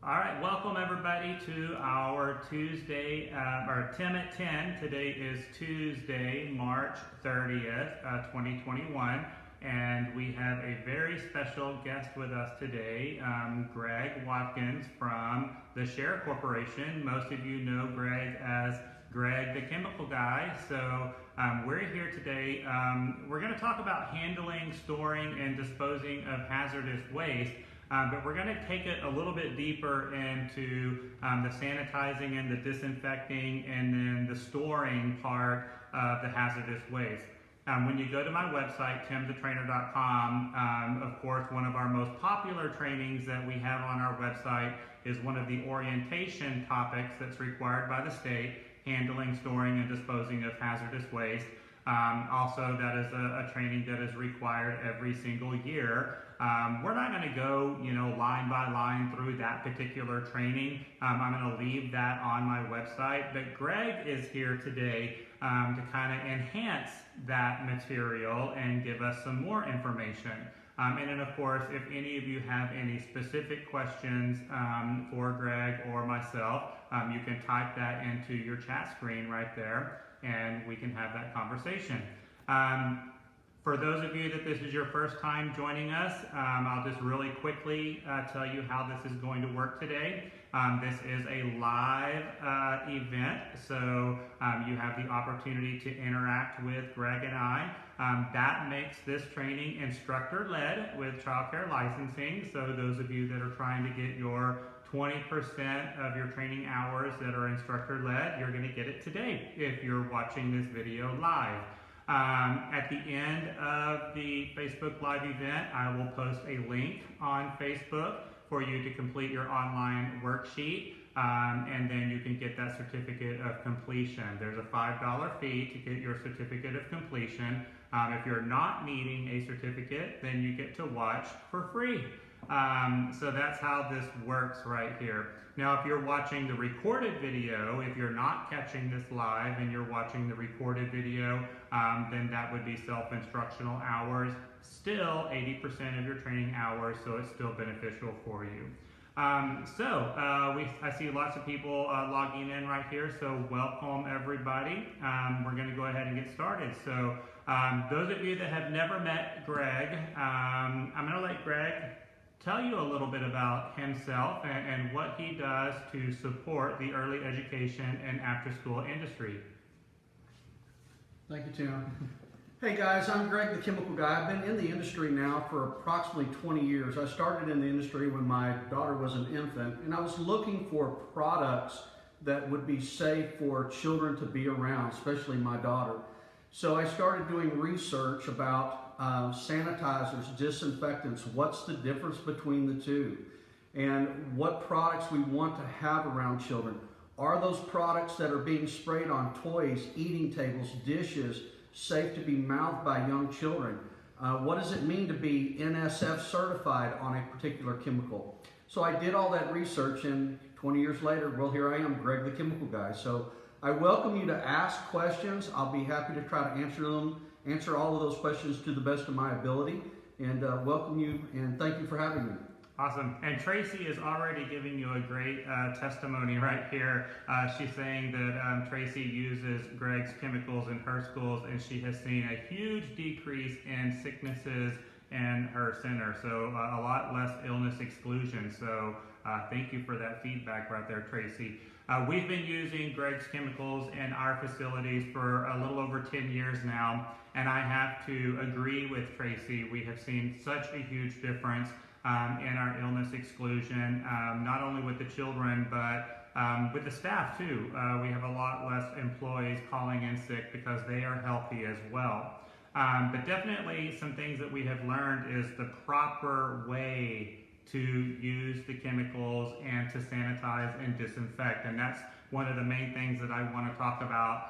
All right, welcome everybody to our Tuesday, or Tim at 10. Today is Tuesday, March 30th, 2021, and we have a very special guest with us today, Greg Watkins from the Share Corporation. Most of you know Greg as Greg the Chemical Guy, so we're here today. We're going to talk about handling, storing, and disposing of hazardous waste. But we're going to take it a little bit deeper into the sanitizing and the disinfecting and then the storing part of the hazardous waste. When you go to my website, timthetrainer.com, of course, one of our most popular trainings that we have on our website is one of the orientation topics that's required by the state, handling, storing, and disposing of hazardous waste. Also, that is a training that is required every single year. We're not going to go, line by line through that particular training. I'm going to leave that on my website. But Greg is here today to kind of enhance that material and give us some more information. And then, of course, if any of you have any specific questions for Greg or myself, you can type that into your chat screen right there, and we can have that conversation. For those of you that this is your first time joining us, I'll just really quickly tell you how this is going to work today. This is a live event, so you have the opportunity to interact with Greg and I. That makes this training instructor-led with childcare licensing, so those of you that are trying to get your 20% of your training hours that are instructor-led, you're going to get it today if you're watching this video live. At the end of the Facebook Live event, I will post a link on Facebook for you to complete your online worksheet, and then you can get that certificate of completion. There's a $5 fee to get your certificate of completion. If you're not needing a certificate, then you get to watch for free. So that's how this works right here. Now, if you're watching the recorded video, if you're not catching this live and you're watching the recorded video, then that would be self-instructional hours. Still 80% of your training hours, so it's still beneficial for you. I see lots of people logging in right here, so welcome everybody. We're going to go ahead and get started. So those of you that have never met Greg, I'm going to let Greg tell you a little bit about himself and what he does to support the early education and after-school industry. Thank you, Tim. Hey guys, I'm Greg the Chemical Guy. I've been in the industry now for approximately 20 years. I started in the industry when my daughter was an infant, and I was looking for products that would be safe for children to be around, especially my daughter. So I started doing research about sanitizers, disinfectants, what's the difference between the two, and what products we want to have around children. Are those products that are being sprayed on toys, eating tables, dishes, safe to be mouthed by young children? What does it mean to be NSF certified on a particular chemical? So I did all that research, and 20 years later, well, here I am, Greg the Chemical Guy. So I welcome you to ask questions. I'll be happy to try to answer all of those questions to the best of my ability, and welcome you and thank you for having me. Awesome. And Tracy is already giving you a great testimony right here. She's saying that Tracy uses Greg's chemicals in her schools, and she has seen a huge decrease in sicknesses in her center. So a lot less illness exclusion. So thank you for that feedback right there, Tracy. We've been using Greg's chemicals in our facilities for a little over 10 years now, and I have to agree with Tracy. We have seen such a huge difference in our illness exclusion, not only with the children, but with the staff too. We have a lot less employees calling in sick because they are healthy as well. But definitely some things that we have learned is the proper way to use the chemicals and to sanitize and disinfect. And that's one of the main things that I want to talk about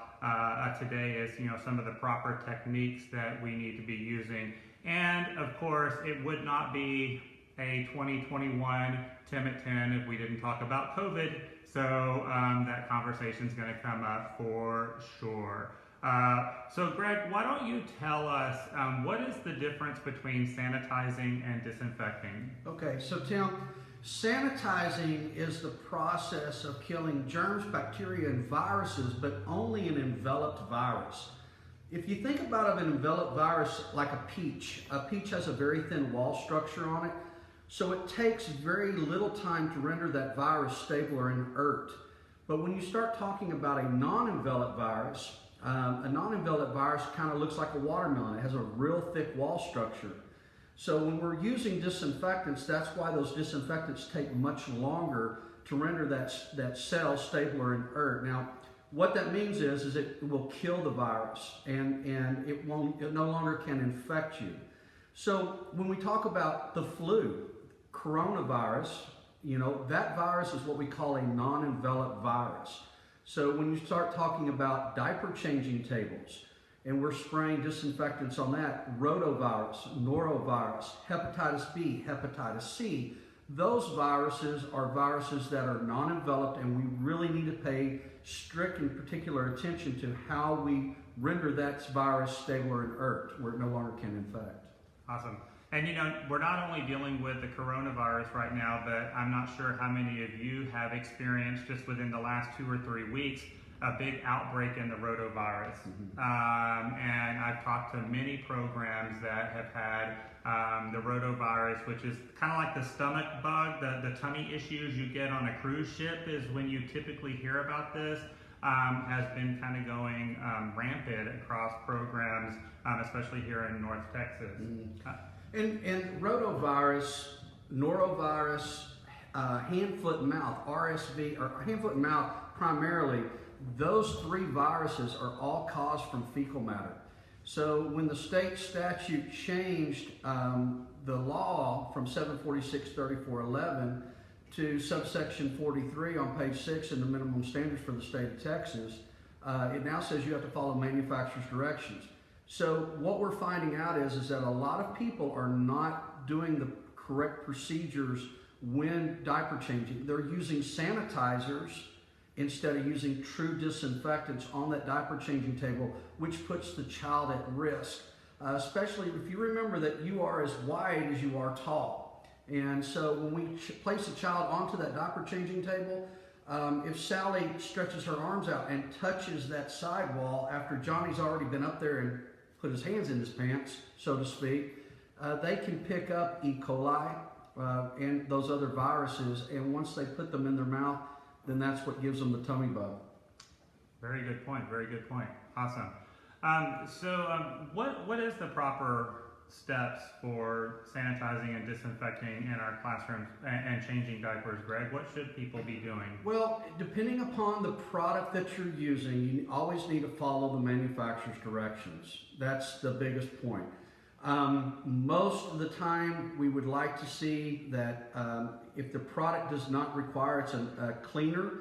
today is, some of the proper techniques that we need to be using. And of course, it would not be a 2021 Tim at 10 if we didn't talk about COVID. So that conversation is going to come up for sure. So Greg, why don't you tell us what is the difference between sanitizing and disinfecting? Okay, so Tim, Sanitizing is the process of killing germs, bacteria, and viruses, but only an enveloped virus. If you think about an enveloped virus like a peach has a very thin wall structure on it, so it takes very little time to render that virus stable or inert. But when you start talking about a non-enveloped virus kind of looks like a watermelon. It has a real thick wall structure. So when we're using disinfectants, that's why those disinfectants take much longer to render that cell stable or inert. Now, what that means is it will kill the virus and it no longer can infect you. So when we talk about the flu, coronavirus, that virus is what we call a non-enveloped virus. So when you start talking about diaper changing tables, and we're spraying disinfectants on that, rotavirus, norovirus, hepatitis B, hepatitis C, those viruses are viruses that are non-enveloped, and we really need to pay strict and particular attention to how we render that virus stable or inert, where it no longer can infect. Awesome. And we're not only dealing with the coronavirus right now, but I'm not sure how many of you have experienced just within the last 2 or 3 weeks a big outbreak in the rotavirus. And I've talked to many programs that have had the rotavirus, which is kind of like the stomach bug, the tummy issues you get on a cruise ship is when you typically hear about this. Has been kind of going rampant across programs, especially here in North Texas. And rotavirus, norovirus, hand, foot, and mouth, RSV, or hand, foot, and mouth primarily, those 3 viruses are all caused from fecal matter. So when the state statute changed the law from 746-3411 to subsection 43 on page 6 in the minimum standards for the state of Texas, it now says you have to follow manufacturer's directions. So what we're finding out is that a lot of people are not doing the correct procedures when diaper changing. They're using sanitizers instead of using true disinfectants on that diaper changing table, which puts the child at risk, especially if you remember that you are as wide as you are tall. And so when we place a child onto that diaper changing table, if Sally stretches her arms out and touches that sidewall after Johnny's already been up there and put his hands in his pants, so to speak, they can pick up E. coli and those other viruses, and once they put them in their mouth, then that's what gives them the tummy bug. Very good point. Very good point. Awesome. What is the proper steps for sanitizing and disinfecting in our classrooms and changing diapers, Greg? What should people be doing? Well, depending upon the product that you're using, you always need to follow the manufacturer's directions. That's the biggest point. Most of the time, we would like to see that if the product does not require it's a cleaner,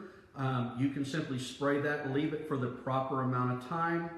you can simply spray that and leave it for the proper amount of time.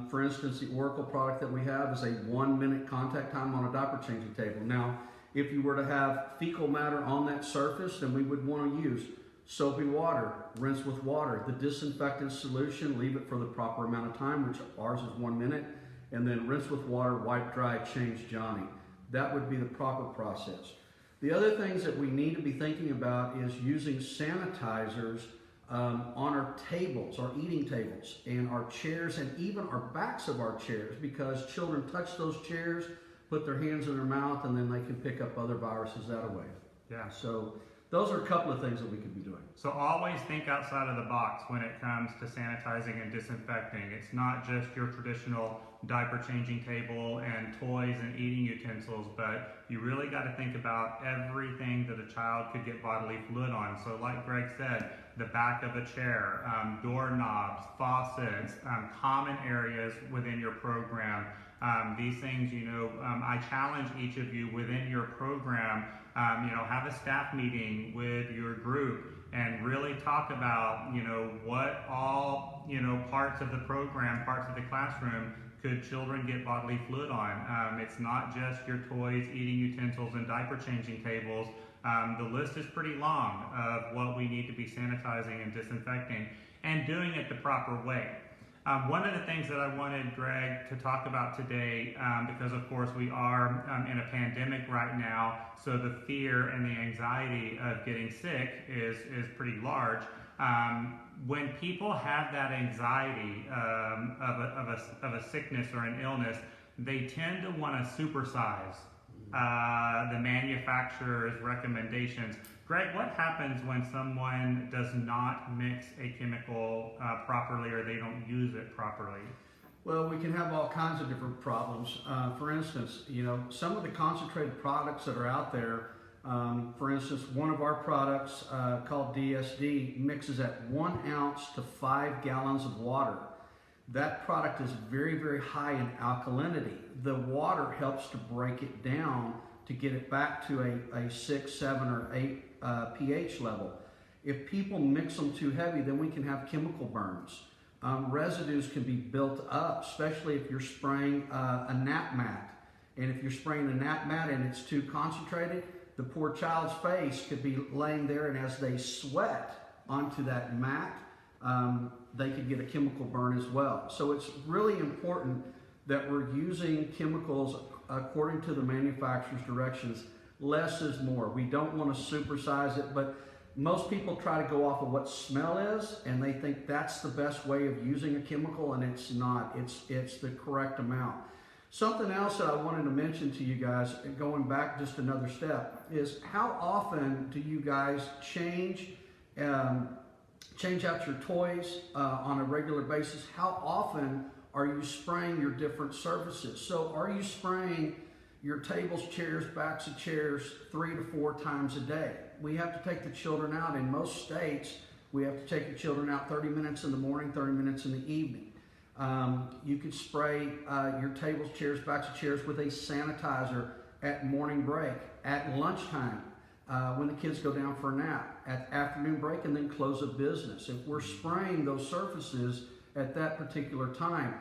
For instance, the Oracle product that we have is a 1-minute contact time on a diaper changing table. Now, if you were to have fecal matter on that surface, then we would want to use soapy water, rinse with water. The disinfectant solution, leave it for the proper amount of time, which ours is 1 minute, and then rinse with water, wipe dry, change Johnny. That would be the proper process. The other things that we need to be thinking about is using sanitizers on our tables, our eating tables, and our chairs, and even our backs of our chairs, because children touch those chairs, put their hands in their mouth, and then they can pick up other viruses that way. Yeah. So those are a couple of things that we could be doing. So always think outside of the box when it comes to sanitizing and disinfecting. It's not just your traditional diaper changing table and toys and eating utensils, but you really got to think about everything that a child could get bodily fluid on. So like Greg said, the back of a chair, doorknobs, faucets, common areas within your program. These things, I challenge each of you within your program, have a staff meeting with your group and really talk about, what all, parts of the program, parts of the classroom could children get bodily fluid on. It's not just your toys, eating utensils, and diaper changing tables. The list is pretty long of what we need to be sanitizing and disinfecting and doing it the proper way. One of the things that I wanted Greg to talk about today, because of course we are in a pandemic right now, so the fear and the anxiety of getting sick is pretty large. When people have that anxiety of a sickness or an illness, they tend to want to supersize the manufacturer's recommendations. Greg, what happens when someone does not mix a chemical properly, or they don't use it properly? Well, we can have all kinds of different problems. For instance, some of the concentrated products that are out there, for instance, one of our products called DSD mixes at 1 ounce to 5 gallons of water. That product is very, very high in alkalinity. The water helps to break it down to get it back to a 6, 7, or 8 pH level. If people mix them too heavy, then we can have chemical burns. Residues can be built up, especially if you're spraying a nap mat. And if you're spraying a nap mat and it's too concentrated, the poor child's face could be laying there, and as they sweat onto that mat, they could get a chemical burn as well. So it's really important that we're using chemicals according to the manufacturer's directions. Less is more. We don't want to supersize it, but most people try to go off of what smell is, and they think that's the best way of using a chemical, and it's not. It's the correct amount. Something else that I wanted to mention to you guys, going back just another step, is how often do you guys change out your toys on a regular basis? How often are you spraying your different surfaces? So are you spraying your tables, chairs, backs of chairs 3 to 4 times a day? We have to take the children out. In most states, we have to take the children out 30 minutes in the morning, 30 minutes in the evening. You could spray your tables, chairs, backs of chairs with a sanitizer at morning break, at lunchtime, when the kids go down for a nap, at afternoon break, and then close of business. If we're spraying those surfaces at that particular time,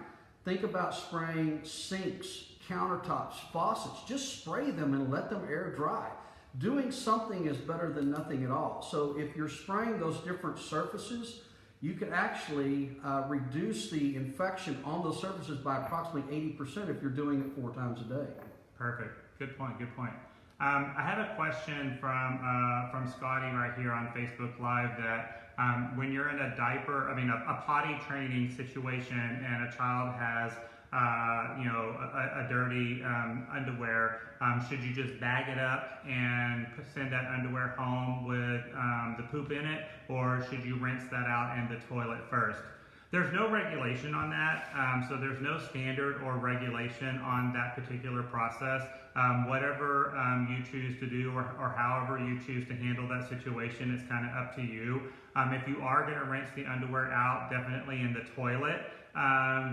think about spraying sinks, countertops, faucets. Just spray them and let them air dry. Doing something is better than nothing at all. So if you're spraying those different surfaces, you can actually reduce the infection on those surfaces by approximately 80% if you're doing it 4 times a day. Perfect. Good point. Good point. I have a question from Scotty right here on Facebook Live that when you're in a potty training situation and a child has a dirty underwear, should you just bag it up and send that underwear home with the poop in it, or should you rinse that out in the toilet first? There's no regulation on that, so there's no standard or regulation on that particular process. Whatever you choose to do or however you choose to handle that situation, it's kind of up to you. If you are going to rinse the underwear out, definitely in the toilet,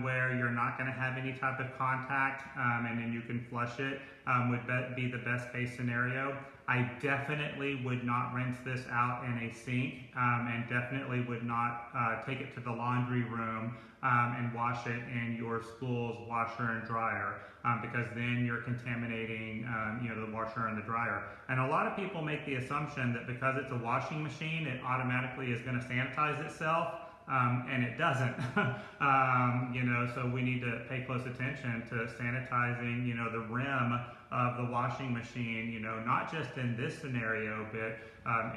where you're not going to have any type of contact, and then you can flush it, would be the best case scenario. I definitely would not rinse this out in a sink, and definitely would not take it to the laundry room and wash it in your school's washer and dryer, because then you're contaminating the washer and the dryer. And a lot of people make the assumption that because it's a washing machine, it automatically is going to sanitize itself. And it doesn't, so we need to pay close attention to sanitizing, the rim of the washing machine, not just in this scenario, but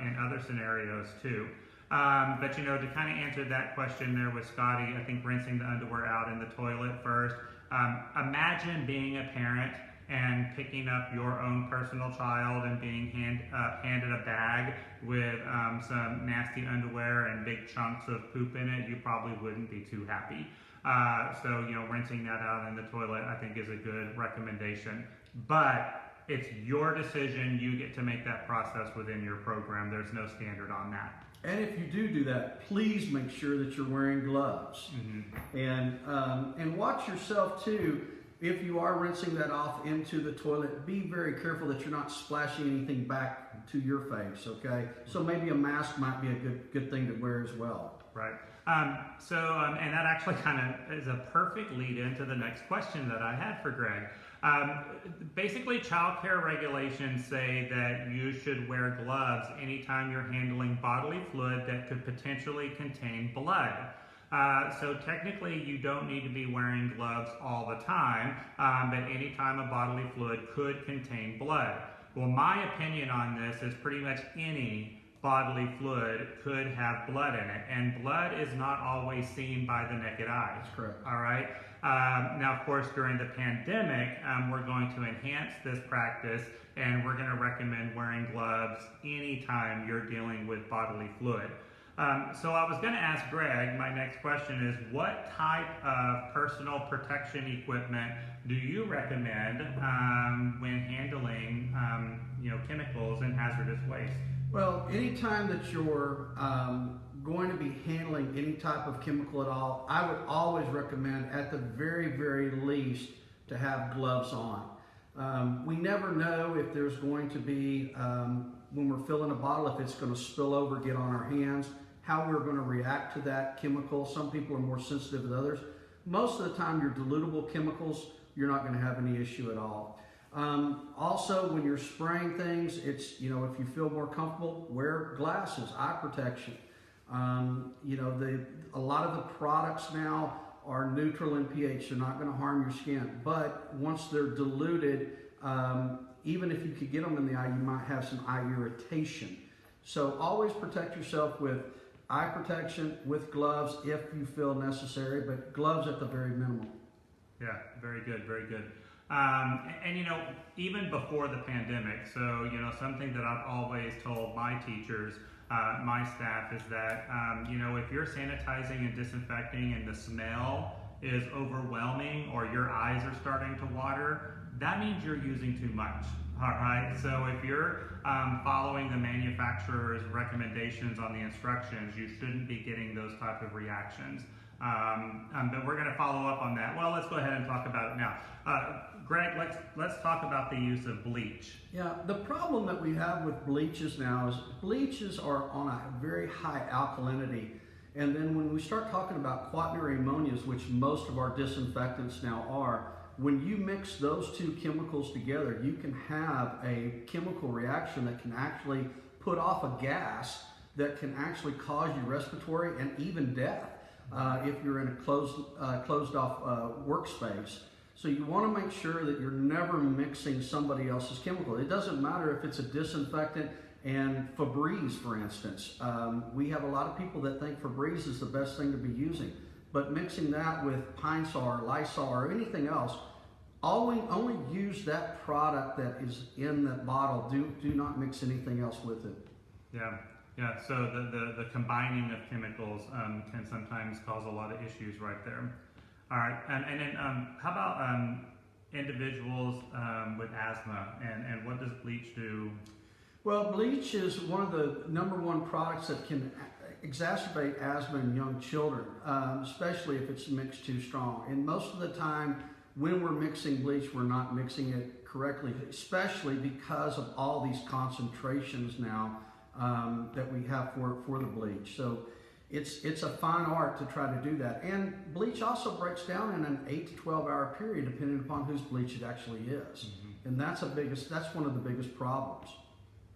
in other scenarios too. But to kind of answer that question there with Scotty, I think rinsing the underwear out in the toilet first. Imagine being a parent and picking up your own personal child and being handed a bag with some nasty underwear and big chunks of poop in it. You probably wouldn't be too happy. So rinsing that out in the toilet, I think, is a good recommendation. But it's your decision. You get to make that process within your program. There's no standard on that. And if you do that, please make sure that you're wearing gloves. Mm-hmm. And watch yourself too. If you are rinsing that off into the toilet, be very careful that you're not splashing anything back to your face, okay? So maybe a mask might be a good thing to wear as well. Right. And that actually kind of is a perfect lead into the next question that I had for Greg. Basically, child care regulations say that you should wear gloves anytime you're handling bodily fluid that could potentially contain blood. So technically you don't need to be wearing gloves all the time, but anytime a bodily fluid could contain blood. Well, my opinion on this is pretty much any bodily fluid could have blood in it, and blood is not always seen by the naked eye. That's correct. All right. Now, of course, during the pandemic, we're going to enhance this practice, and we're going to recommend wearing gloves anytime you're dealing with bodily fluid. So I was going to ask Greg, my next question is, what type of personal protection equipment do you recommend when handling chemicals and hazardous waste? Well, anytime that you're going to be handling any type of chemical at all, I would always recommend at the very, very least to have gloves on. We never know if there's going to be, when we're filling a bottle, if it's going to spill over, get on our hands, how we're going to react to that chemical. Some people are more sensitive than others. Most of the time, your dilutable chemicals, you're not going to have any issue at all. Also, when you're spraying things, it's, if you feel more comfortable, wear glasses, eye protection. A lot of the products now are neutral in pH. They're not going to harm your skin. But once they're diluted, even if you could get them in the eye, you might have some eye irritation. So always protect yourself with eye protection, with gloves if you feel necessary, but gloves at the very minimum. Yeah, very good, very good. Even before the pandemic, so, something that I've always told my teachers, my staff, is that, if you're sanitizing and disinfecting and the smell is overwhelming or your eyes are starting to water, that means you're using too much. All right, so if you're following the manufacturer's recommendations on the instructions, you shouldn't be getting those type of reactions. But we're going to follow up on that. Well, let's go ahead and talk about it now. Greg, let's talk about the use of bleach. Yeah, the problem that we have with bleaches now is bleaches are on a very high alkalinity. And then when we start talking about quaternary ammonias, which most of our disinfectants now are, when you mix those two chemicals together, you can have a chemical reaction that can actually put off a gas that can actually cause you respiratory and even death if you're in a closed off workspace. So you want to make sure that you're never mixing somebody else's chemical. It doesn't matter if it's a disinfectant and Febreze, for instance. We have a lot of people that think Febreze is the best thing to be using, but mixing that with Pine Sol or Lysol or anything else, only use that product that is in that bottle. Do not mix anything else with it. Yeah. So the combining of chemicals can sometimes cause a lot of issues right there. All right, and then how about individuals with asthma, and what does bleach do? Well, bleach is one of the #1 products that can exacerbate asthma in young children, especially if it's mixed too strong. And most of the time, when we're mixing bleach, we're not mixing it correctly, especially because of all these concentrations now that we have for the bleach. So it's a fine art to try to do that. And bleach also breaks down in an 8 to 12 hour period, depending upon whose bleach it actually is. Mm-hmm. And that's one of the biggest problems.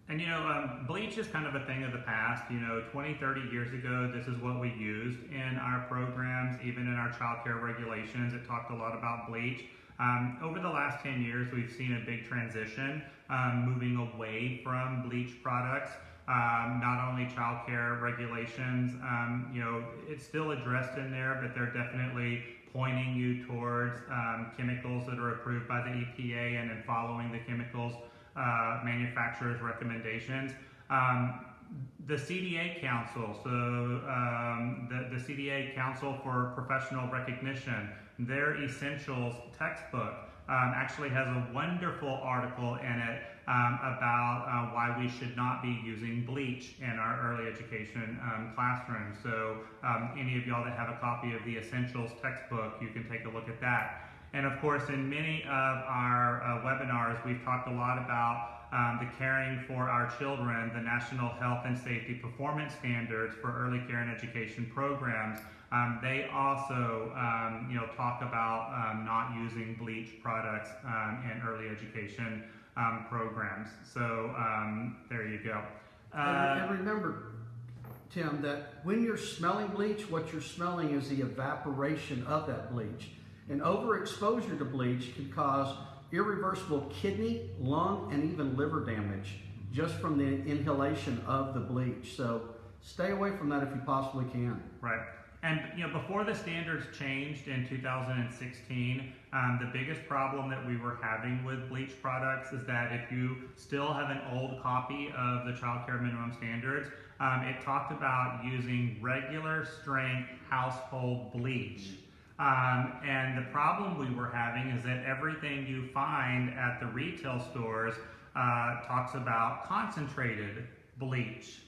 And bleach is kind of a thing of the past. 20, 30 years ago, this is what we used in our programs, even in our child care regulations. It talked a lot about bleach. Over the last 10 years, we've seen a big transition moving away from bleach products. Not only child care regulations, it's still addressed in there, but they're definitely pointing you towards chemicals that are approved by the EPA and then following the chemicals manufacturers' recommendations. The CDA Council, so the CDA Council for Professional Recognition, their Essentials textbook actually has a wonderful article in it about why we should not be using bleach in our early education classrooms. So any of y'all that have a copy of the Essentials textbook, you can take a look at that. And of course, in many of our webinars, we've talked a lot about the Caring for Our Children, the National Health and Safety Performance Standards for Early Care and Education programs. They also, talk about not using bleach products in early education programs. So there you go. And remember, Tim, that when you're smelling bleach, what you're smelling is the evaporation of that bleach. And overexposure to bleach can cause irreversible kidney, lung, and even liver damage just from the inhalation of the bleach. So stay away from that if you possibly can. Right. And before the standards changed in 2016, the biggest problem that we were having with bleach products is that if you still have an old copy of the Child Care Minimum Standards, it talked about using regular strength household bleach. And the problem we were having is that everything you find at the retail stores talks about concentrated bleach.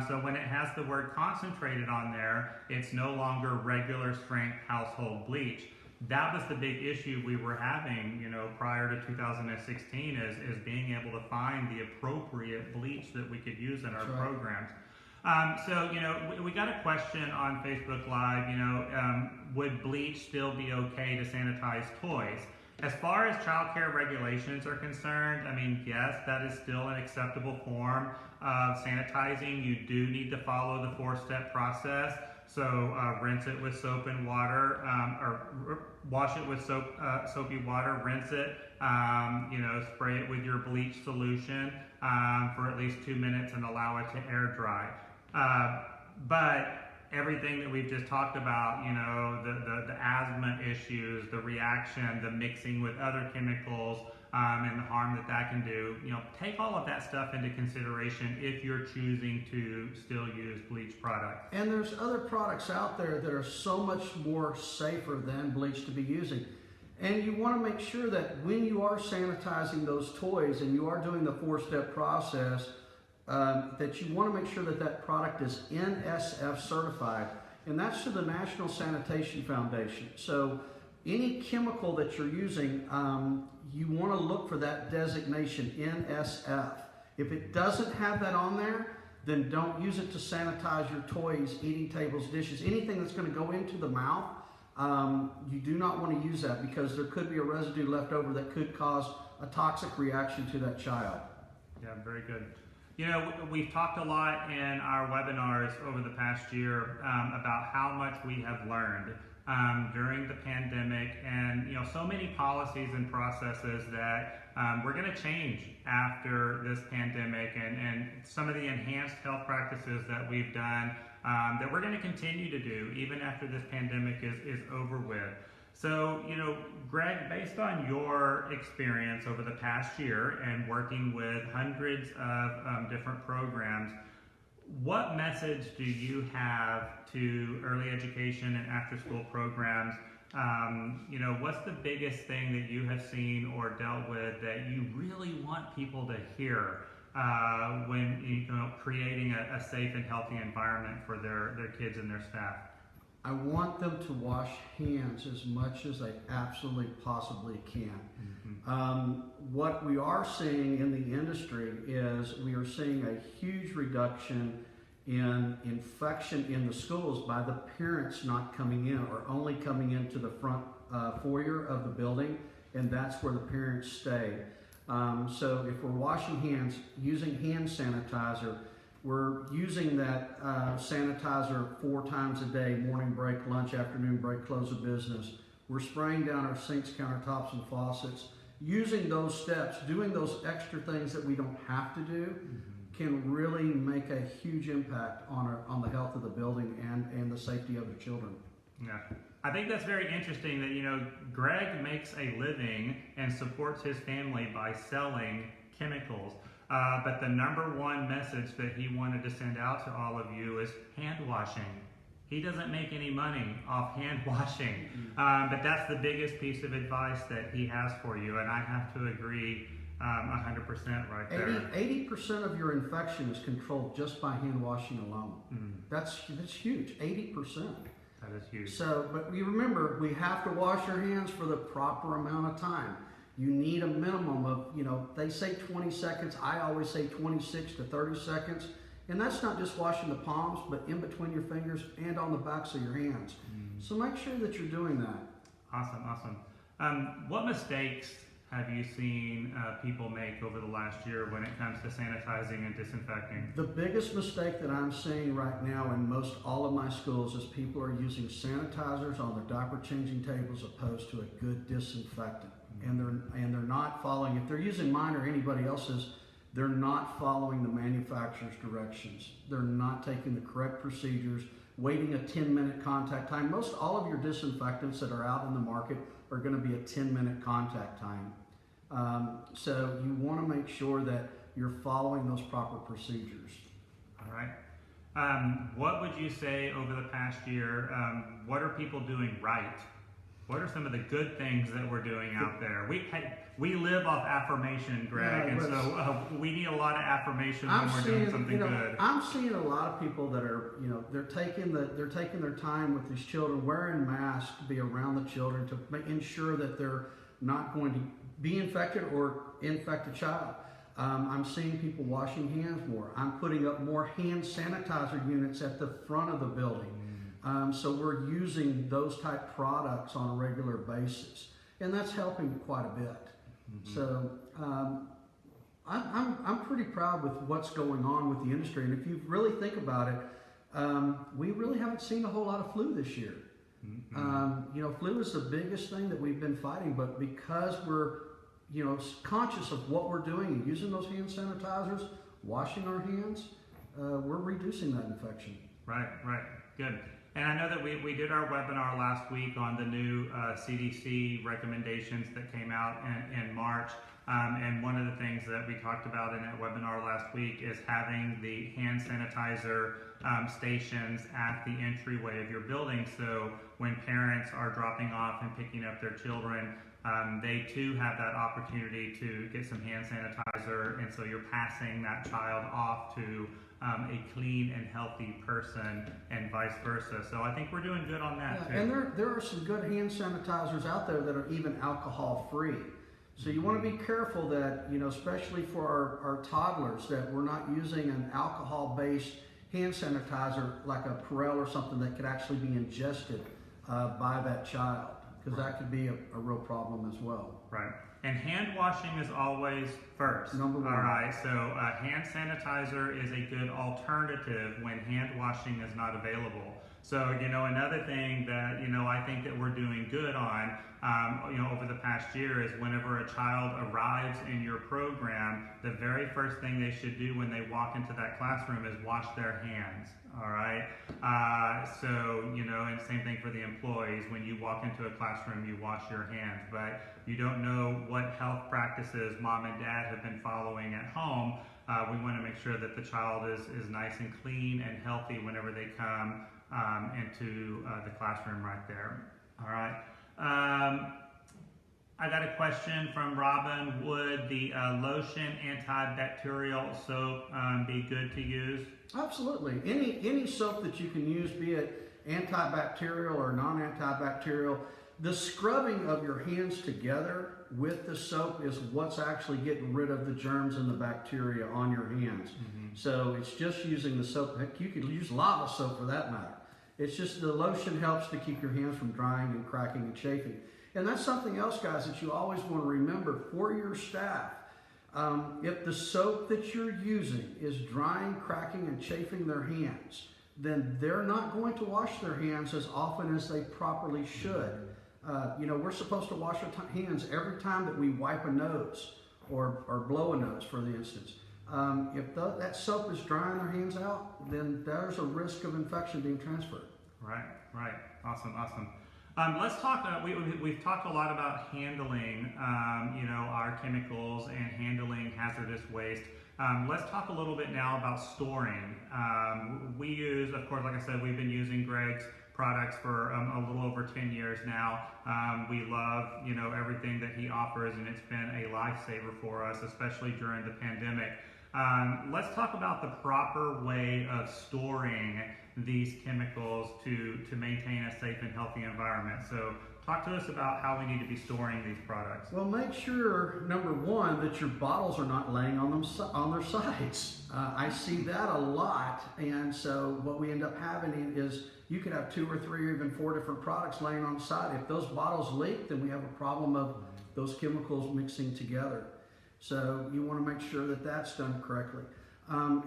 So when it has the word concentrated on there, it's no longer regular strength household bleach. That was the big issue we were having, prior to 2016 is being able to find the appropriate bleach that we could use in our programs. So, we got a question on Facebook Live, would bleach still be okay to sanitize toys? As far as child care regulations are concerned, yes, that is still an acceptable form of sanitizing. You do need to follow the 4-step process. So rinse it with soap and water, or wash it with soapy water, rinse it, spray it with your bleach solution for at least 2 minutes and allow it to air dry. But everything that we've just talked about, the asthma issues, the reaction, the mixing with other chemicals, and the harm that can do, take all of that stuff into consideration if you're choosing to still use bleach products. And there's other products out there that are so much more safer than bleach to be using. And you want to make sure that when you are sanitizing those toys and you are doing the 4-step process, that you want to make sure that that product is NSF certified, and that's to the National Sanitation Foundation. So any chemical that you're using, you want to look for that designation NSF. If it doesn't have that on there, then don't use it to sanitize your toys, eating tables, dishes, anything that's going to go into the mouth. You do not want to use that because there could be a residue left over that could cause a toxic reaction to that child. Yeah, very good. We've talked a lot in our webinars over the past year about how much we have learned during the pandemic, and so many policies and processes that we're going to change after this pandemic, and some of the enhanced health practices that we've done that we're going to continue to do even after this pandemic is over with. So, Greg, based on your experience over the past year and working with hundreds of different programs, what message do you have to early education and after-school programs? What's the biggest thing that you have seen or dealt with that you really want people to hear when creating a safe and healthy environment for their kids and their staff? I want them to wash hands as much as they absolutely possibly can. Mm-hmm. What we are seeing in the industry is we are seeing a huge reduction in infection in the schools by the parents not coming in or only coming into the front foyer of the building, and that's where the parents stay. So if we're washing hands, using hand sanitizer, we're using that sanitizer 4 times a day, morning break, lunch, afternoon break, close of business. We're spraying down our sinks, countertops, and faucets. Using those steps, doing those extra things that we don't have to do, can really make a huge impact on the health of the building and the safety of the children. Yeah. I think that's very interesting that, Greg makes a living and supports his family by selling chemicals. But the #1 message that he wanted to send out to all of you is hand washing. He doesn't make any money off hand washing, but that's the biggest piece of advice that he has for you, and I have to agree 100% right there. 80% of your infection is controlled just by hand washing alone. That's huge, 80%. That is huge. So, but we remember, we have to wash our hands for the proper amount of time. You need a minimum of, they say 20 seconds. I always say 26 to 30 seconds. And that's not just washing the palms, but in between your fingers and on the backs of your hands. So make sure that you're doing that. Awesome. What mistakes have you seen people make over the last year when it comes to sanitizing and disinfecting? The biggest mistake that I'm seeing right now in most all of my schools is people are using sanitizers on their diaper changing tables opposed to a good disinfectant. And they're not following, if they're using mine or anybody else's, they're not following the manufacturer's directions. They're not taking the correct procedures, waiting a 10-minute contact time. Most all of your disinfectants that are out in the market are going to be a 10-minute contact time. So you want to make sure that you're following those proper procedures. All right. What would you say over the past year, what are people doing right? What are some of the good things that we're doing out there? We live off affirmation, Greg, Yeah, and so we need a lot of affirmation when we're doing something good. I'm seeing a lot of people that are, they're taking their time with these children, wearing masks to be around the children to ensure that they're not going to be infected or infect a child. I'm seeing people washing hands more. I'm putting up more hand sanitizer units at the front of the building. So we're using those type products on a regular basis, and that's helping quite a bit. So I'm pretty proud with what's going on with the industry, and if you really think about it, we really haven't seen a whole lot of flu this year. Flu is the biggest thing that we've been fighting, but because we're conscious of what we're doing and using those hand sanitizers, washing our hands, we're reducing that infection. Right, good. And I know that we did our webinar last week on the new CDC recommendations that came out in March. And one of the things that we talked about in that webinar last week is having the hand sanitizer stations at the entryway of your building. So when parents are dropping off and picking up their children, they too have that opportunity to get some hand sanitizer. And so you're passing that child off to a clean and healthy person and vice versa. So I think we're doing good on that too. And there are some good hand sanitizers out there that are even alcohol free. So you want to be careful that, especially for our toddlers, that we're not using an alcohol-based hand sanitizer like a Perel or something that could actually be ingested by that child, because that could be a real problem as well. Right. And hand washing is always first. Number one. All right. So hand sanitizer is a good alternative when hand washing is not available. So, another thing that, I think that we're doing good on, over the past year is whenever a child arrives in your program, the very first thing they should do when they walk into that classroom is wash their hands. All right. And same thing for the employees. When you walk into a classroom, you wash your hands, but you don't know what health practices mom and dad have been following at home. We want to make sure that the child is nice and clean and healthy whenever they come into the classroom right there. All right. I got a question from Robin. Would the lotion antibacterial soap be good to use? Absolutely. Any soap that you can use, be it antibacterial or non-antibacterial, the scrubbing of your hands together with the soap is what's actually getting rid of the germs and the bacteria on your hands. So it's just using the soap. Heck, you could use lava soap for that matter. It's just the lotion helps to keep your hands from drying and cracking and chafing. And that's something else, guys, that you always want to remember for your staff. If the soap that you're using is drying, cracking, and chafing their hands, then they're not going to wash their hands as often as they properly should. We're supposed to wash our hands every time that we wipe a nose or blow a nose, for the instance. If that soap is drying their hands out, then there's a risk of infection being transferred. Right. Awesome. Let's talk. We've talked a lot about handling, our chemicals and handling hazardous waste. Let's talk a little bit now about storing. We use, of course, like I said, we've been using Greg's products for a little over 10 years now. We love, everything that he offers, and it's been a lifesaver for us, especially during the pandemic. Let's talk about the proper way of storing these chemicals to maintain a safe and healthy environment. So talk to us about how we need to be storing these products. Well, make sure, number one, that your bottles are not laying on their sides. I see that a lot, and so what we end up having is you could have 2 or 3 or even 4 different products laying on the side. If those bottles leak, then we have a problem of those chemicals mixing together. So you want to make sure that that's done correctly.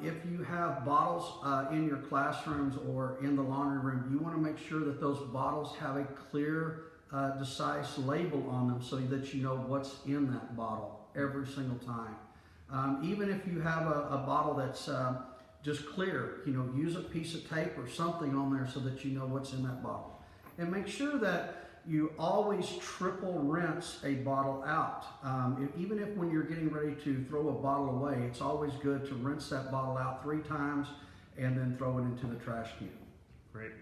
If you have bottles in your classrooms or in the laundry room, you want to make sure that those bottles have a clear, concise label on them so that you know what's in that bottle every single time. Even if you have a bottle that's just clear, use a piece of tape or something on there so that you know what's in that bottle. And make sure that you always triple rinse a bottle out. Even if when you're getting ready to throw a bottle away, it's always good to rinse that bottle out 3 times and then throw it into the trash can. Great.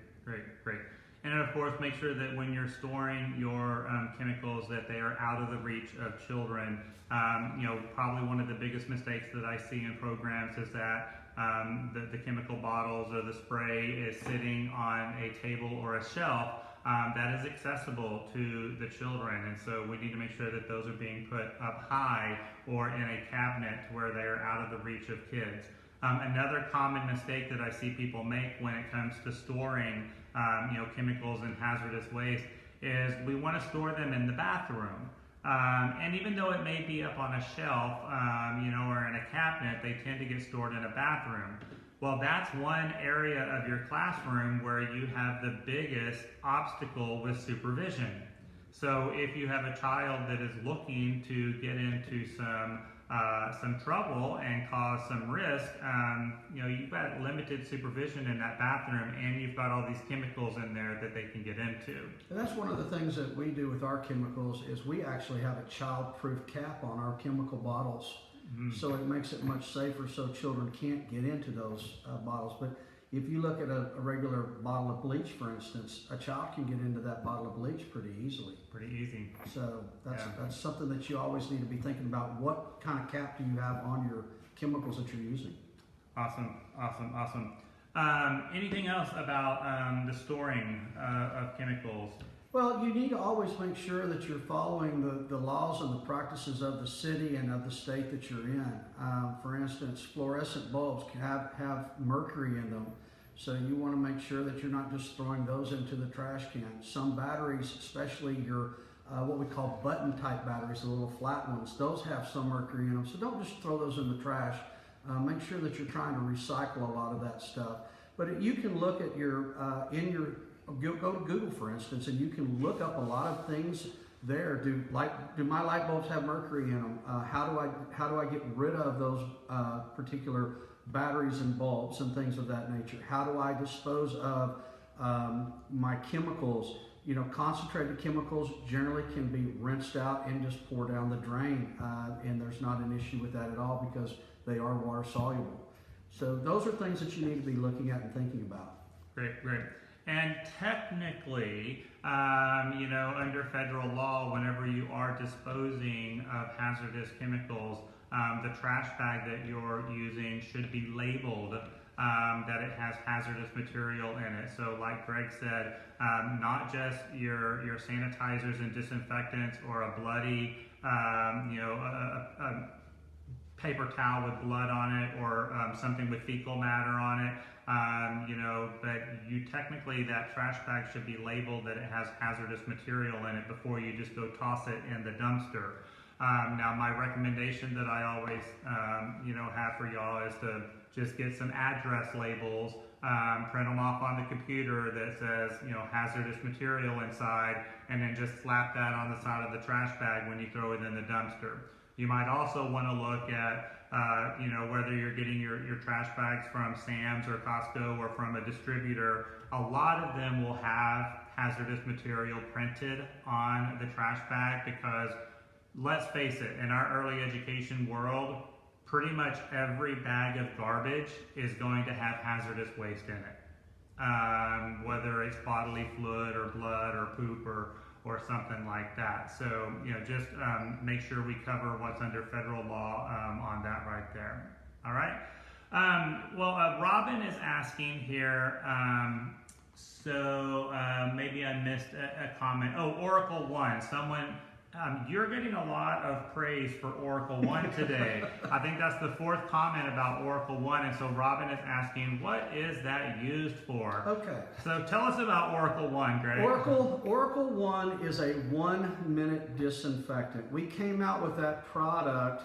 And of course, make sure that when you're storing your chemicals that they are out of the reach of children. Probably one of the biggest mistakes that I see in programs is that the chemical bottles or the spray is sitting on a table or a shelf that is accessible to the children, and so we need to make sure that those are being put up high or in a cabinet where they are out of the reach of kids. Another common mistake that I see people make when it comes to storing chemicals and hazardous waste is we want to store them in the bathroom. And even though it may be up on a shelf, or in a cabinet, they tend to get stored in a bathroom. Well, that's one area of your classroom where you have the biggest obstacle with supervision. So if you have a child that is looking to get into some trouble and cause some risk, you've got limited supervision in that bathroom, and you've got all these chemicals in there that they can get into. And that's one of the things that we do with our chemicals is we actually have a child-proof cap on our chemical bottles. So it makes it much safer so children can't get into those bottles. But if you look at a regular bottle of bleach, for instance, a child can get into that bottle of bleach pretty easily. Pretty easy. So that's something that you always need to be thinking about. What kind of cap do you have on your chemicals that you're using? Awesome. Anything else about the storing of chemicals? Well, you need to always make sure that you're following the laws and the practices of the city and of the state that you're in. For instance, fluorescent bulbs can have mercury in them, so you want to make sure that you're not just throwing those into the trash can. Some batteries, especially your what we call button type batteries, the little flat ones, those have some mercury in them, so don't just throw those in the trash. Make sure that you're trying to recycle a lot of that stuff. But you can look at go to Google, for instance, and you can look up a lot of things there. Do my light bulbs have mercury in them? How do I get rid of those particular batteries and bulbs and things of that nature? How do I dispose of my chemicals? Concentrated chemicals generally can be rinsed out and just pour down the drain, and there's not an issue with that at all because they are water soluble. So those are things that you need to be looking at and thinking about. Great. And technically, under federal law, whenever you are disposing of hazardous chemicals, the trash bag that you're using should be labeled that it has hazardous material in it. So like Greg said, not just your sanitizers and disinfectants or a bloody, a paper towel with blood on it or something with fecal matter on it. But technically that trash bag should be labeled that it has hazardous material in it before you just go toss it in the dumpster. Now my recommendation that I always, have for y'all is to just get some address labels, print them off on the computer that says, hazardous material inside, and then just slap that on the side of the trash bag when you throw it in the dumpster. You might also want to look at whether you're getting your trash bags from Sam's or Costco or from a distributor. A lot of them will have hazardous material printed on the trash bag because, let's face it, in our early education world, pretty much every bag of garbage is going to have hazardous waste in it. Whether it's bodily fluid or blood or poop or something like that. So, just make sure we cover what's under federal law on that right there. All right. Robin is asking here, maybe I missed a comment. Oh, Oracle 1. Someone You're getting a lot of praise for Oracle One today. I think that's the fourth comment about Oracle One, and so Robin is asking, what is that used for? Okay. So tell us about Oracle One, Greg. Oracle One is a 1-minute disinfectant. We came out with that product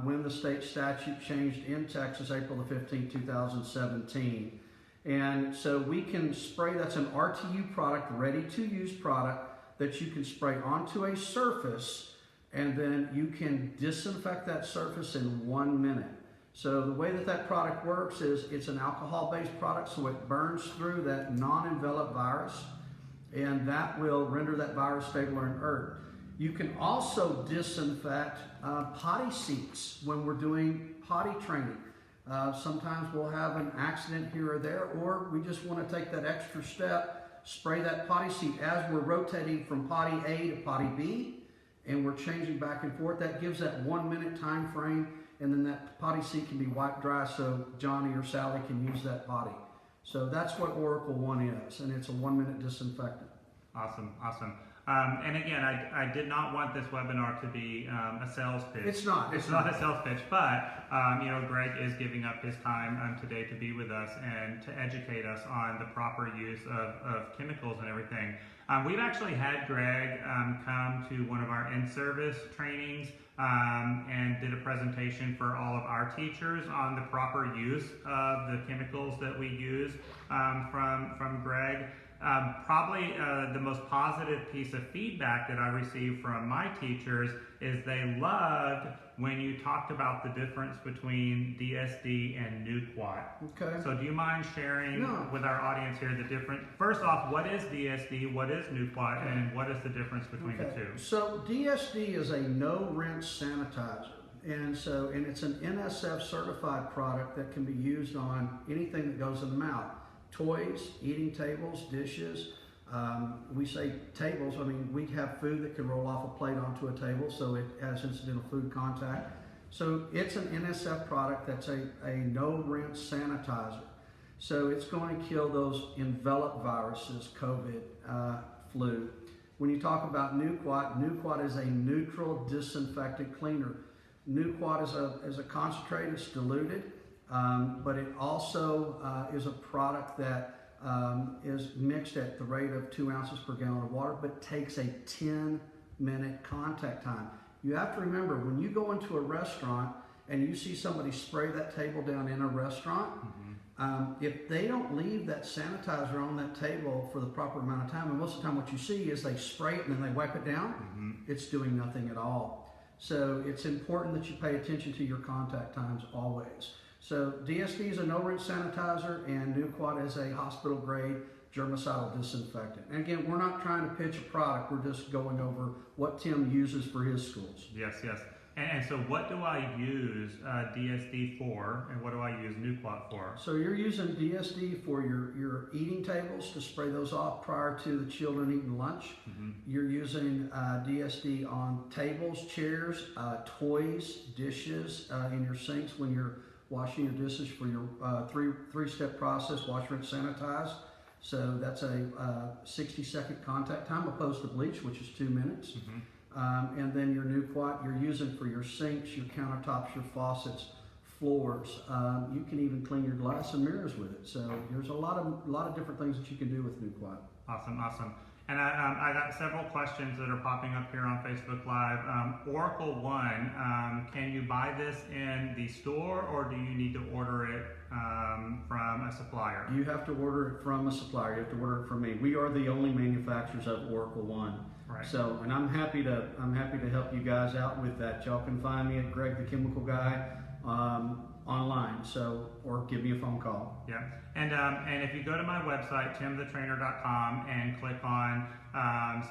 when the state statute changed in Texas, April the 15th, 2017. And so we can spray, that's an RTU product, ready to use product, that you can spray onto a surface, and then you can disinfect that surface in 1 minute. So the way that that product works is it's an alcohol-based product, so it burns through that non-enveloped virus, and that will render that virus stable or inert. You can also disinfect potty seats when we're doing potty training. Sometimes we'll have an accident here or there, or we just want to take that extra step, spray that potty seat as we're rotating from potty A to potty B, and we're changing back and forth. That gives that 1 minute time frame, and then that potty seat can be wiped dry so Johnny or Sally can use that potty. So that's what Oracle One is, and it's a 1 minute disinfectant. Awesome, awesome. And again, I did not want this webinar to be a sales pitch. It's not. It's not a sales pitch, but Greg is giving up his time today to be with us and to educate us on the proper use of chemicals and everything. We've actually had Greg come to one of our in-service trainings and did a presentation for all of our teachers on the proper use of the chemicals that we use from Greg. Probably the most positive piece of feedback that I received from my teachers is they loved when you talked about the difference between DSD and Nuquat. Okay. So do you mind sharing with our audience here the difference? First off, what is DSD, what is Nuquat, and what is the difference between the two? So DSD is a no-rinse sanitizer. And it's an NSF certified product that can be used on anything that goes in the mouth. Toys, eating tables, dishes. We say tables, I mean, we have food that can roll off a plate onto a table, so it has incidental food contact. So it's an NSF product that's a no-rinse sanitizer. So it's going to kill those enveloped viruses, COVID, flu. When you talk about Nuquat is a neutral disinfectant cleaner. Nuquat is a concentrate, it's diluted. But it also is a product that is mixed at the rate of 2 ounces per gallon of water, but takes a 10-minute contact time. You have to remember, when you go into a restaurant and you see somebody spray that table down in a restaurant, if they don't leave that sanitizer on that table for the proper amount of time, and most of the time what you see is they spray it and then they wipe it down, it's doing nothing at all. So it's important that you pay attention to your contact times always. So DSD is a no-rinse sanitizer, and Nuquat is a hospital-grade germicidal disinfectant. And again, we're not trying to pitch a product. We're just going over what Tim uses for his schools. Yes, yes. And so what do I use DSD for, and what do I use Nuquat for? So you're using DSD for your eating tables to spray those off prior to the children eating lunch. You're using DSD on tables, chairs, toys, dishes, in your sinks when you're washing your dishes for your three-step process, wash, rinse, sanitize. So that's a 60-second contact time opposed to bleach, which is 2 minutes. And then your Nuquat you're using for your sinks, your countertops, your faucets, floors. You can even clean your glass and mirrors with it. So there's a lot of different things that you can do with Nuquat. Awesome, awesome. And I got several questions that are popping up here on Facebook Live. Oracle One, can you buy this in the store, or do you need to order it from a supplier? You have to order it from a supplier. You have to order it from me. We are the only manufacturers of Oracle One. Right. So, and I'm happy to help you guys out with that. Y'all can find me at Greg the Chemical Guy online. So, or give me a phone call. Yeah. And if you go to my website, timthetrainer.com, and click on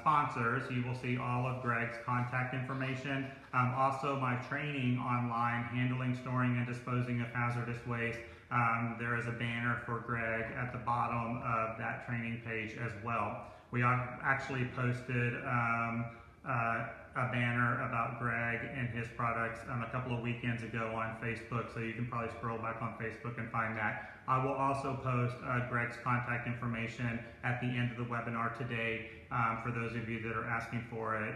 sponsors, you will see all of Greg's contact information. Also, my training online, handling, storing, and disposing of hazardous waste. There is a banner for Greg at the bottom of that training page as well. We actually posted a banner about Greg and his products a couple of weekends ago on Facebook, so you can probably scroll back on Facebook and find that. I will also post Greg's contact information at the end of the webinar today for those of you that are asking for it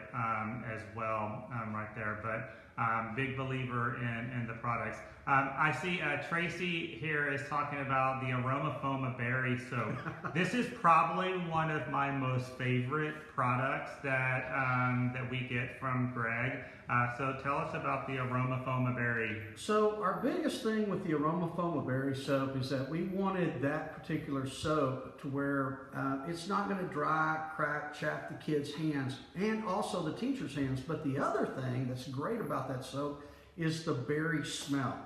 as well right there. But big believer in the products. I see Tracy here is talking about the Aroma Berry Soap. This is probably one of my most favorite products that that we get from Greg. So tell us about the Aroma Berry. So our biggest thing with the Aroma Berry Soap is that we wanted that particular soap to where it's not going to dry, crack, chap the kids' hands and also the teacher's hands. But the other thing that's great about that soap is the berry smell.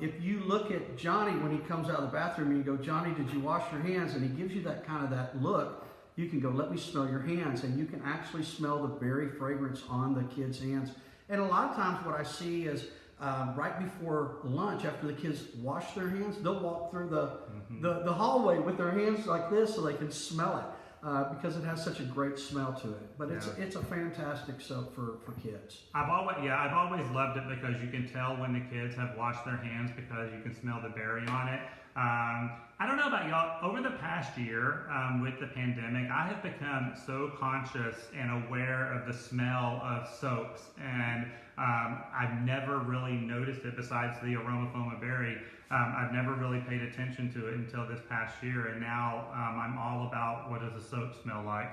If you look at Johnny when he comes out of the bathroom and you go, Johnny, did you wash your hands? And he gives you that kind of that look, you can go, let me smell your hands. And you can actually smell the berry fragrance on the kids' hands. And a lot of times what I see is right before lunch, after the kids wash their hands, they'll walk through the hallway with their hands like this so they can smell it. Because it has such a great smell to it, but it's a fantastic soap for kids. I've always loved it because you can tell when the kids have washed their hands because you can smell the berry on it. I don't know about y'all, over the past year with the pandemic, I have become so conscious and aware of the smell of soaps, and I've never really noticed it besides the Aroma Berry. I've never really paid attention to it until this past year, and now I'm all about what does a soap smell like.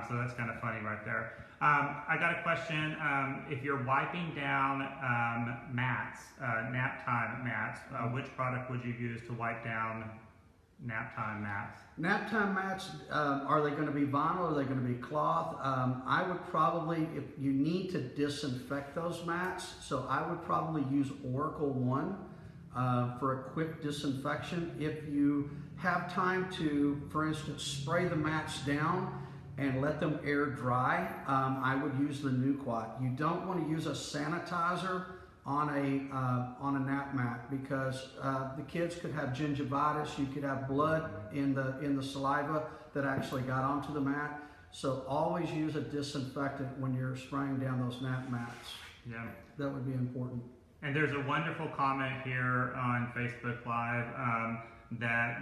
So that's kind of funny right there. I got a question. If you're wiping down mats, nap time mats, which product would you use to wipe down nap time mats? Nap time mats, are they going to be vinyl? Are they going to be cloth? I would probably, if you need to disinfect those mats, so I would probably use Oracle One for a quick disinfection. If you have time to, for instance, spray the mats down and let them air dry, I would use the Nuquat. You don't want to use a sanitizer on a nap mat because the kids could have gingivitis. You could have blood in the saliva that actually got onto the mat. So always use a disinfectant when you're spraying down those nap mats. Yeah, that would be important. And there's a wonderful comment here on Facebook Live that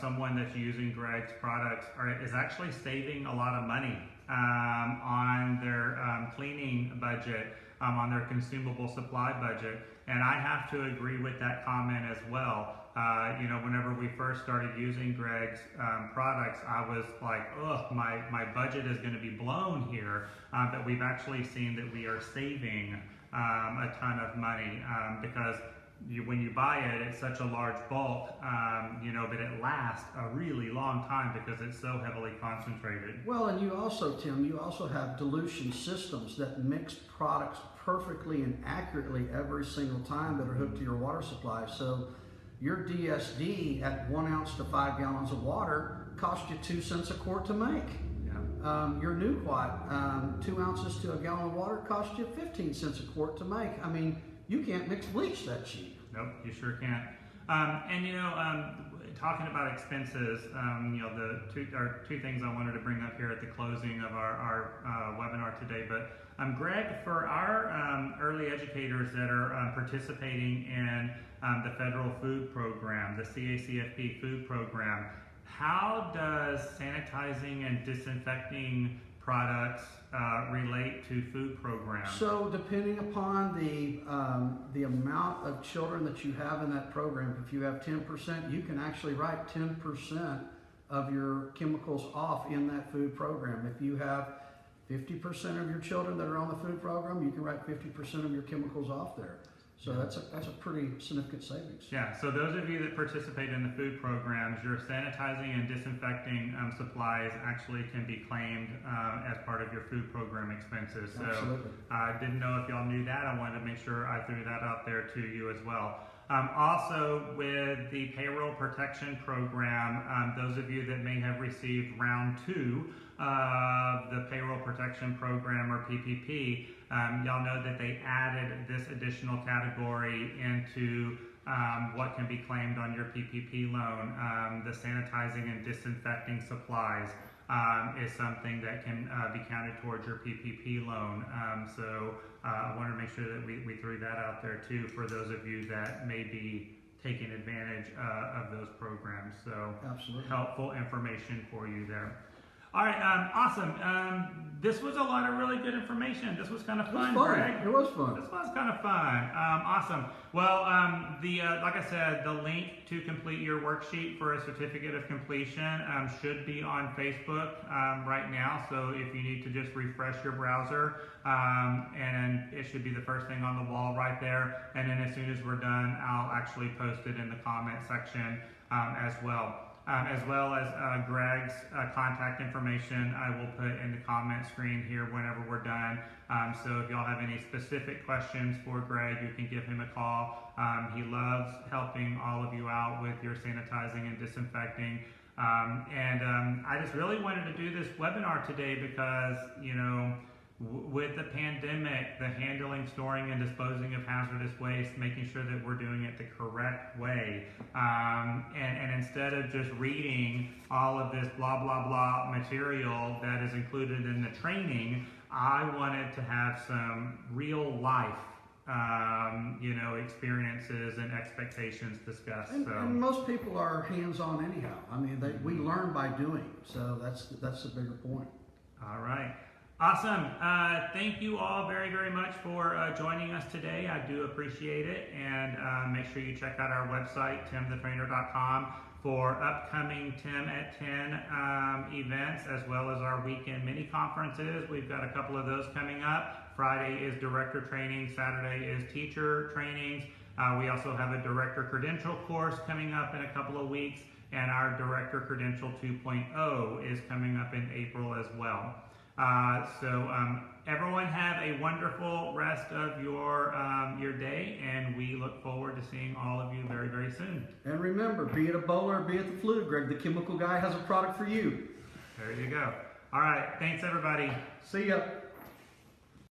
someone that's using Greg's products is actually saving a lot of money on their cleaning budget, on their consumable supply budget. And I have to agree with that comment as well. Whenever we first started using Greg's products, I was like, oh, my budget is going to be blown here. But we've actually seen that we are saving a ton of money because when you buy it, it's such a large bulk, but it lasts a really long time because it's so heavily concentrated. Well, and you also, Tim, you also have dilution systems that mix products perfectly and accurately every single time that are hooked to your water supply. So your DSD at 1 ounce to 5 gallons of water costs you 2 cents a quart to make. Your Nuquat, 2 ounces to a gallon of water costs you 15 cents a quart to make. I mean, you can't mix bleach that cheap. Nope, you sure can't. Talking about expenses, the two things I wanted to bring up here at the closing of our webinar today. But Greg, for our early educators that are participating in the federal food program, the CACFP food program, how does sanitizing and disinfecting products relate to food programs? So depending upon the amount of children that you have in that program, if you have 10%, you can actually write 10% of your chemicals off in that food program. If you have 50% of your children that are on the food program, you can write 50% of your chemicals off there. So that's a pretty significant savings. Yeah, so those of you that participate in the food programs, your sanitizing and disinfecting supplies actually can be claimed as part of your food program expenses. So Absolutely. I didn't know if y'all knew that. I wanted to make sure I threw that out there to you as well. Also, with the payroll protection program, those of you that may have received round 2 of the payroll protection program or PPP, y'all know that they added this additional category into what can be claimed on your PPP loan, the sanitizing and disinfecting supplies. is something that can be counted towards your PPP loan. So I want to make sure that we threw that out there too for those of you that may be taking advantage of those programs. So Absolutely. helpful information for you there. All right, awesome. This was a lot of really good information. This was kind of fun, Greg. It was fun. This was kind of fun. Awesome. Well, like I said, the link to complete your worksheet for a certificate of completion should be on Facebook right now. So if you need to just refresh your browser, and it should be the first thing on the wall right there. And then as soon as we're done, I'll actually post it in the comment section as well. As well as Greg's contact information, I will put in the comment screen here whenever we're done. So if y'all have any specific questions for Greg, you can give him a call. He loves helping all of you out with your sanitizing and disinfecting. I just really wanted to do this webinar today because, you know, with the pandemic, the handling, storing, and disposing of hazardous waste, making sure that we're doing it the correct way. And instead of just reading all of this blah, blah, blah material that is included in the training, I wanted to have some real life experiences and expectations discussed. And most people are hands-on anyhow. I mean, we learn by doing, so that's the bigger point. All right. Awesome. Thank you all very, very much for joining us today. I do appreciate it. And make sure you check out our website, timthetrainer.com, for upcoming Tim at 10 events, as well as our weekend mini conferences. We've got a couple of those coming up. Friday is director training. Saturday is teacher trainings. We also have a director credential course coming up in a couple of weeks. And our director credential 2.0 is coming up in April as well. Everyone have a wonderful rest of your day, and we look forward to seeing all of you very, very soon. And remember, be it Ebola or be it the flu, Greg, the chemical guy has a product for you. There you go. All right. Thanks, everybody. See ya.